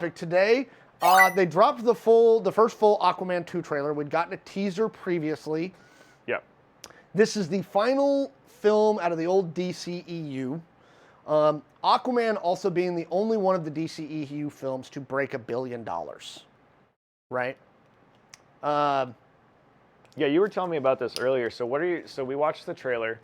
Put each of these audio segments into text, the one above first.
Today, they dropped the first full Aquaman 2 trailer. We'd gotten a teaser previously. Yep. This is the final film out of the old DCEU. Aquaman also being the only one of the DCEU films to break $1 billion. Right? Yeah, you were telling me about this earlier. So we watched the trailer.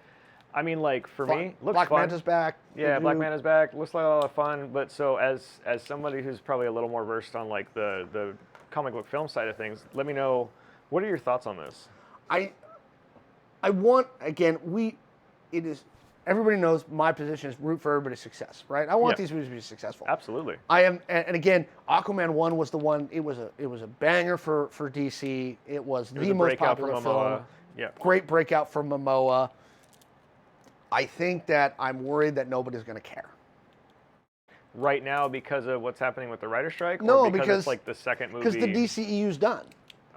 I mean, like, for me, looks Black fun. Manta's back. Yeah, Black Manta's back. Looks like a lot of fun. But so as somebody who's probably a little more versed on like the comic book film side of things, let me know, what are your thoughts on this? I want, again, everybody knows my position is root for everybody's success, right? I want these movies to be successful. Absolutely. I am, and again, Aquaman 1 was the one. It was a banger for DC. It was the most popular film. Yeah. Great breakout for Momoa. I think that I'm worried that nobody's going to care. Right now, because of what's happening with the writer strike? No, or because it's like the second movie. Because the DCEU's done.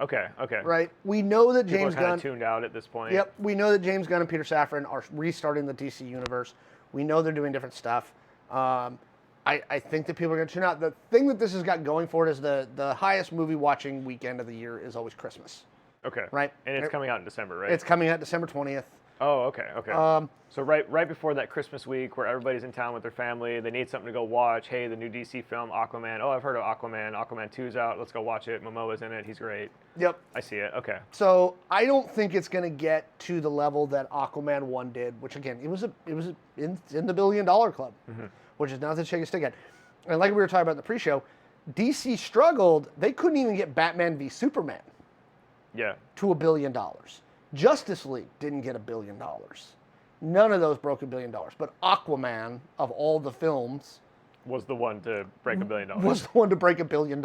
Okay. Right? We know that People James are kind Gunn... of tuned out at this point. Yep. We know that James Gunn and Peter Safran are restarting the DC universe. We know they're doing different stuff. I think that people are going to tune out. The thing that this has got going for it is the highest movie watching weekend of the year is always Christmas. Okay. Right? And it's coming out in December, right? It's coming out December 20th. Oh, okay. So right before that Christmas week where everybody's in town with their family, they need something to go watch. Hey, the new DC film, Aquaman. Oh, I've heard of Aquaman. Aquaman 2's out. Let's go watch it. Momoa's in it. He's great. Yep. I see it. Okay. So I don't think it's going to get to the level that Aquaman 1 did, which again, it was in the $1 billion club, which is nothing to shake a stick at. And like we were talking about in the pre-show, DC struggled. They couldn't even get Batman v Superman to $1 billion. Justice League didn't get $1 billion. None of those broke $1 billion. But Aquaman, of all the films, was the one to break $1 billion. Was the one to break $1 billion.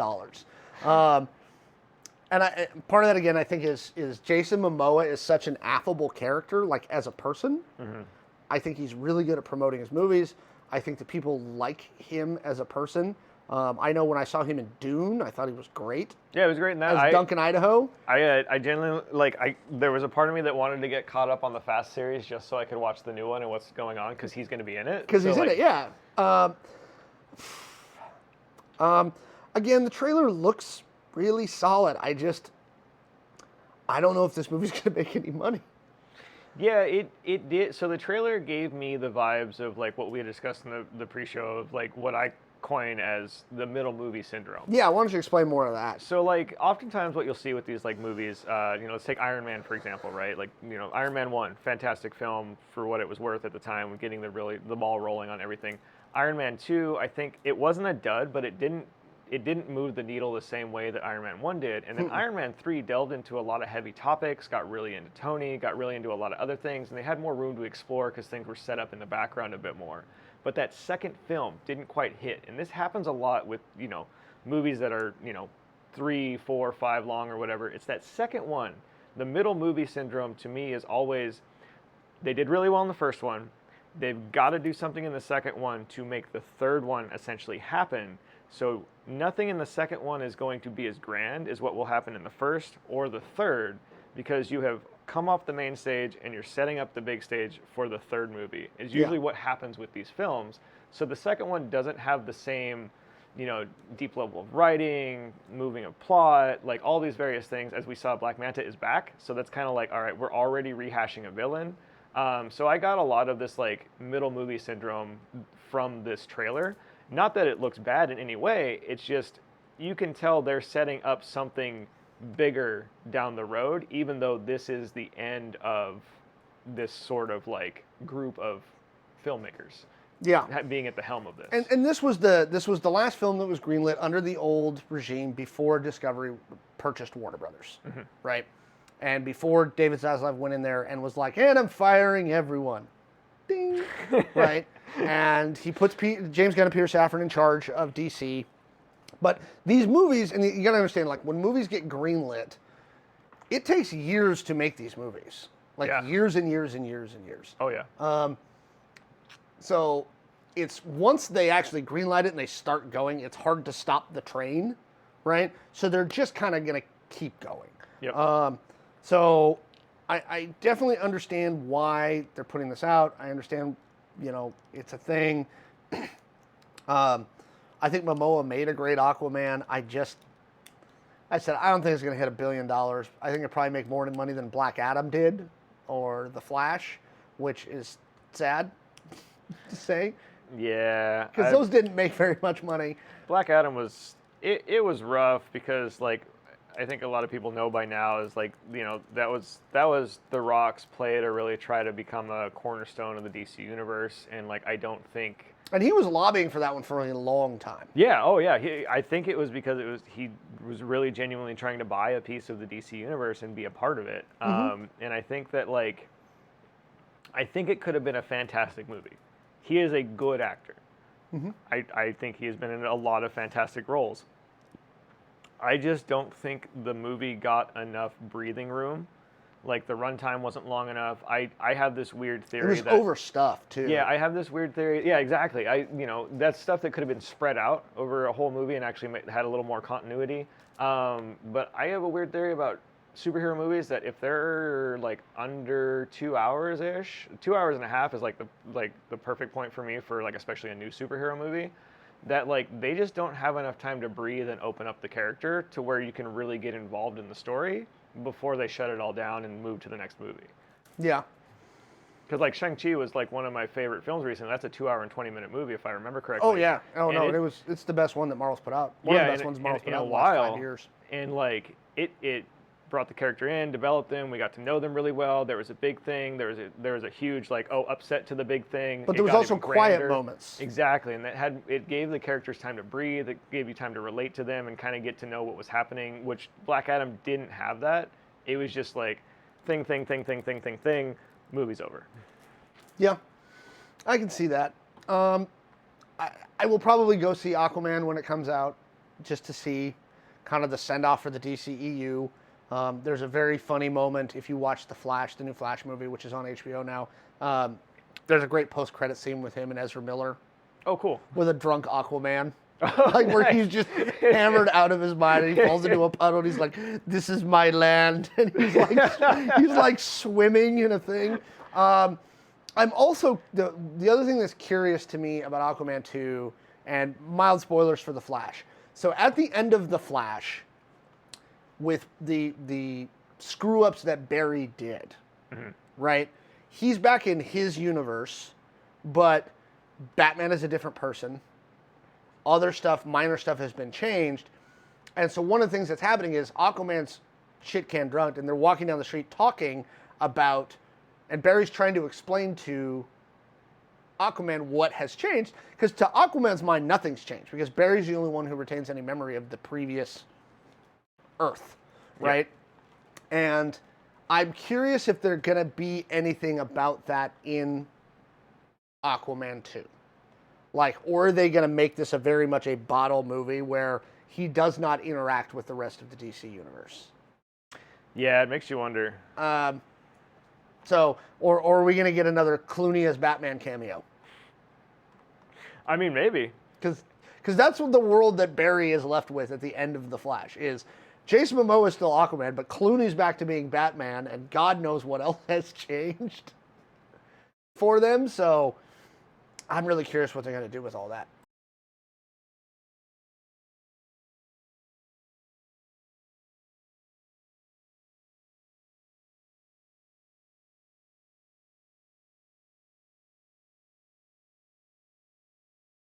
And part of that, again, I think is Jason Momoa is such an affable character, like as a person. I think he's really good at promoting his movies. I think that people like him as a person. I know when I saw him in Dune, I thought he was great. Yeah, it was great in that. As Duncan Idaho. I genuinely, there was a part of me that wanted to get caught up on the Fast series just so I could watch the new one and what's going on, because he's going to be in it. Because he's in it, yeah. Again, the trailer looks really solid. I don't know if this movie's going to make any money. Yeah, it did. So the trailer gave me the vibes of like what we had discussed in the pre-show of like what I coin as the middle movie syndrome. Yeah, why don't you explain more of that? So like oftentimes what you'll see with these like movies, let's take Iron Man for example, right? Like, Iron Man 1, fantastic film for what it was worth at the time, getting the ball rolling on everything. Iron Man 2, I think it wasn't a dud, but it didn't move the needle the same way that Iron Man 1 did. And then Iron Man 3 delved into a lot of heavy topics, got really into Tony, got really into a lot of other things, and they had more room to explore because things were set up in the background a bit more. But that second film didn't quite hit. And this happens a lot with, movies that are, 3, 4, 5 long or whatever. It's that second one. The middle movie syndrome to me is always, they did really well in the first one. They've got to do something in the second one to make the third one essentially happen. So nothing in the second one is going to be as grand as what will happen in the first or the third, because you have come off the main stage and you're setting up the big stage for the third movie. Is usually what happens with these films. So the second one doesn't have the same, deep level of writing, moving of plot, like all these various things. As we saw, Black Manta is back. So that's kind of like, all right, we're already rehashing a villain. So I got a lot of this like middle movie syndrome from this trailer. Not that it looks bad in any way, it's just you can tell they're setting up something bigger down the road, even though this is the end of this sort of like group of filmmakers. Yeah, being at the helm of this. And this was the last film that was greenlit under the old regime before Discovery purchased Warner Brothers, right? And before David Zaslav went in there and was like, "And I'm firing everyone," ding, right? And he puts James Gunn and Peter Safran in charge of DC. But these movies, and you got to understand, like when movies get greenlit, it takes years to make these movies, like years and years and years and years. Oh yeah. So it's once they actually greenlight it and they start going, it's hard to stop the train, right? So they're just kind of going to keep going. Yep. So I definitely understand why they're putting this out. I understand, it's a thing. I think Momoa made a great Aquaman. I said, I don't think it's going to hit $1 billion. I think it'll probably make more money than Black Adam did or The Flash, which is sad to say. Yeah. Because those didn't make very much money. Black Adam was, it was rough because, like, I think a lot of people know by now is, like, you know, that was The Rock's play to really try to become a cornerstone of the DC universe. And, like, I don't think... And he was lobbying for that one for a long time. Yeah, oh yeah. I think it was because he was really genuinely trying to buy a piece of the DC universe and be a part of it. And I think that, like, I think it could have been a fantastic movie. He is a good actor. I think he has been in a lot of fantastic roles. I just don't think the movie got enough breathing room. Like, the runtime wasn't long enough. I have this weird theory that... It was overstuffed, too. Yeah, I have this weird theory. Yeah, exactly. You know, that's stuff that could have been spread out over a whole movie and actually had a little more continuity. But I have a weird theory about superhero movies that if they're, like, under 2 hours-ish, 2 hours and a half is, like, the perfect point for me for, like, especially a new superhero movie, that, like, they just don't have enough time to breathe and open up the character to where you can really get involved in the story before they shut it all down and move to the next movie. Yeah. Because, like, Shang-Chi was, like, one of my favorite films recently. That's a 2 hour and 20-minute movie, if I remember correctly. Oh, yeah. Oh, and no, it's the best one that Marvel's put out. One of the best ones Marvel's put out in the last 5 years. And, like, it brought the character in, developed them, we got to know them really well. There was a big thing. There was a huge, like, upset to the big thing. But there was also quiet moments. Exactly, and it gave the characters time to breathe. It gave you time to relate to them and kind of get to know what was happening, which Black Adam didn't have that. It was just like thing, movie's over. Yeah, I can see that. I will probably go see Aquaman when it comes out, just to see kind of the send-off for the DCEU. There's a very funny moment if you watch The Flash, the new Flash movie, which is on HBO now. There's a great post-credit scene with him and Ezra Miller. Oh, cool. With a drunk Aquaman. Like, where he's just hammered out of his mind and he falls into a puddle and he's like, this is my land. And he's like swimming in a thing. I'm also, the other thing that's curious to me about Aquaman 2, and mild spoilers for The Flash. So at the end of The Flash, with the screw-ups that Barry did, right? He's back in his universe, but Batman is a different person. Other stuff, minor stuff has been changed. And so one of the things that's happening is Aquaman's shit-can drunk, and they're walking down the street talking about, and Barry's trying to explain to Aquaman what has changed, because to Aquaman's mind, nothing's changed, because Barry's the only one who retains any memory of the previous Earth, right? Yeah. And I'm curious if there's going to be anything about that in Aquaman 2. Like, or are they going to make this a very much a bottle movie where he does not interact with the rest of the DC universe? Yeah, it makes you wonder. So, or are we going to get another Clooney as Batman cameo? I mean, maybe. Because that's what the world that Barry is left with at the end of The Flash is. Jason Momoa is still Aquaman, but Clooney's back to being Batman, and God knows what else has changed for them. So I'm really curious what they're going to do with all that.